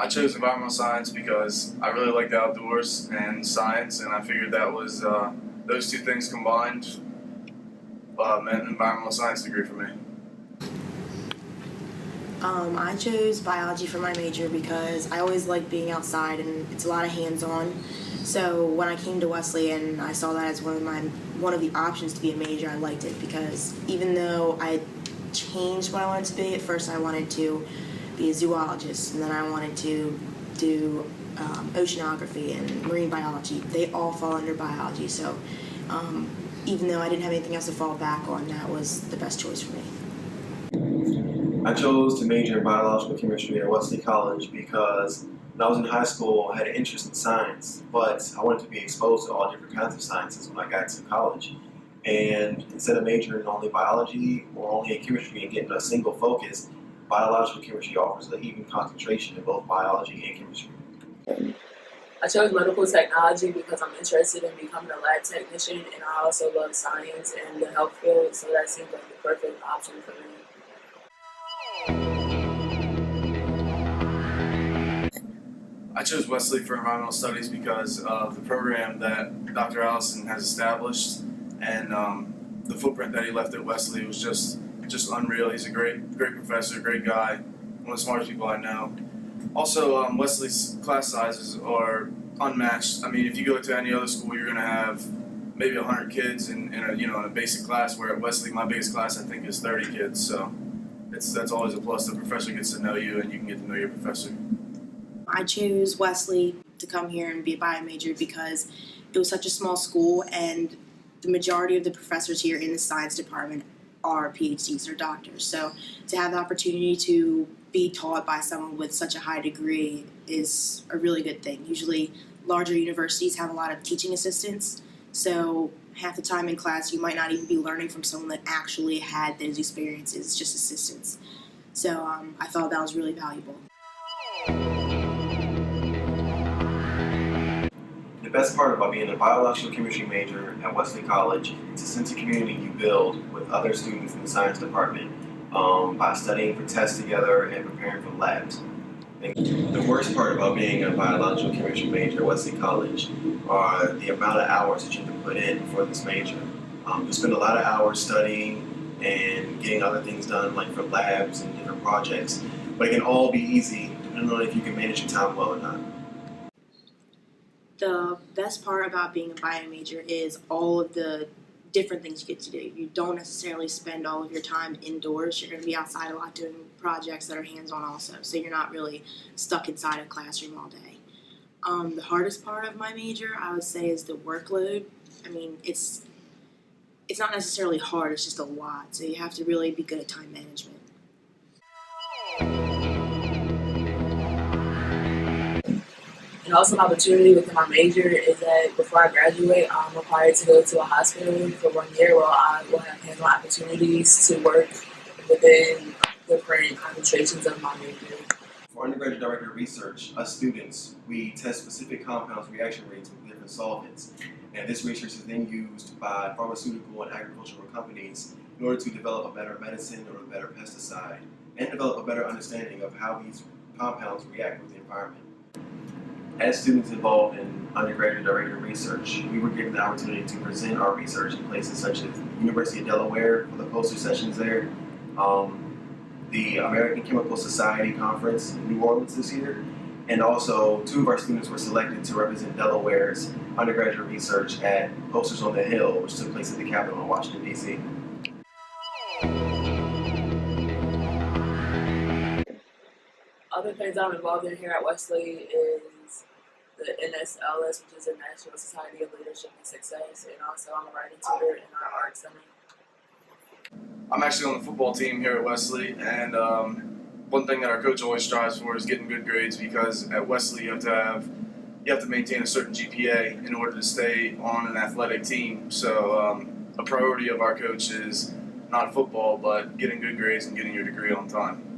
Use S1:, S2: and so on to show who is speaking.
S1: I chose environmental science because I really like the outdoors and science, and I figured that was those two things combined meant an environmental science degree for me.
S2: I chose biology for my major because I always like being outside and it's a lot of hands-on. So when I came to Wesley and I saw that as one of the options to be a major, I liked it because even though I changed what I wanted to be, at first I wanted to be a zoologist and then I wanted to do oceanography and marine biology. They all fall under biology, so even though I didn't have anything else to fall back on, that was the best choice for me.
S3: I chose to major in biological chemistry at Wesley College because when I was in high school, I had an interest in science, but I wanted to be exposed to all different kinds of sciences when I got to college. And instead of majoring in only biology or only in chemistry and getting a single focus, biological chemistry offers an even concentration in both biology and chemistry.
S4: I chose medical technology because I'm interested in becoming a lab technician, and I also love science and the health field, so that seems like the perfect option for me.
S1: I chose Wesley for environmental studies because of the program that Dr. Allison has established, and the footprint that he left at Wesley was just unreal. He's a great professor, great guy, one of the smartest people I know. Also, Wesley's class sizes are unmatched. I mean, if you go to any other school, you're going to have maybe 100 kids in a basic class, where at Wesley, my biggest class I think is 30 kids. So that's always a plus. The professor gets to know you, and you can get to know your professor.
S2: I chose Wesley to come here and be a bio major because it was such a small school, and the majority of the professors here in the science department are PhDs or doctors. So to have the opportunity to be taught by someone with such a high degree is a really good thing. Usually larger universities have a lot of teaching assistants, so half the time in class you might not even be learning from someone that actually had those experiences. It's just assistants. So I thought that was really valuable.
S3: The best part about being a biological chemistry major at Wesley College is the sense of community you build with other students in the science department by studying for tests together and preparing for labs. And the worst part about being a biological chemistry major at Wesley College are the amount of hours that you have to put in for this major. You spend a lot of hours studying and getting other things done, like for labs and different projects, but it can all be easy depending on if you can manage your time well or not.
S2: The best part about being a bio major is all of the different things you get to do. You don't necessarily spend all of your time indoors. You're going to be outside a lot doing projects that are hands-on also, so you're not really stuck inside a classroom all day. The hardest part of my major, I would say, is the workload. I mean, it's not necessarily hard, it's just a lot, so you have to really be good at time management.
S4: And also an opportunity within my major is that before I graduate, I'm required to go to a hospital for 1 year where I will have hands-on opportunities to work within different concentrations of my major.
S3: For undergraduate director of research, us students, we test specific compounds' reaction rates with different solvents. And this research is then used by pharmaceutical and agricultural companies in order to develop a better medicine or a better pesticide, and develop a better understanding of how these compounds react with the environment. As students involved in undergraduate director research, we were given the opportunity to present our research in places such as University of Delaware for the poster sessions there, the American Chemical Society Conference in New Orleans this year, and also 2 of our students were selected to represent Delaware's undergraduate research at Posters on the Hill, which took place at the Capitol in Washington, D.C.
S4: Other things I'm involved in here at Wesley is the NSLS, which is the National Society of Leadership and Success, and also I'm a writing tutor in our art center.
S1: I'm actually on the football team here at Wesley, and one thing that our coach always strives for is getting good grades, because at Wesley you have to maintain a certain GPA in order to stay on an athletic team. So a priority of our coach is not football, but getting good grades and getting your degree on time.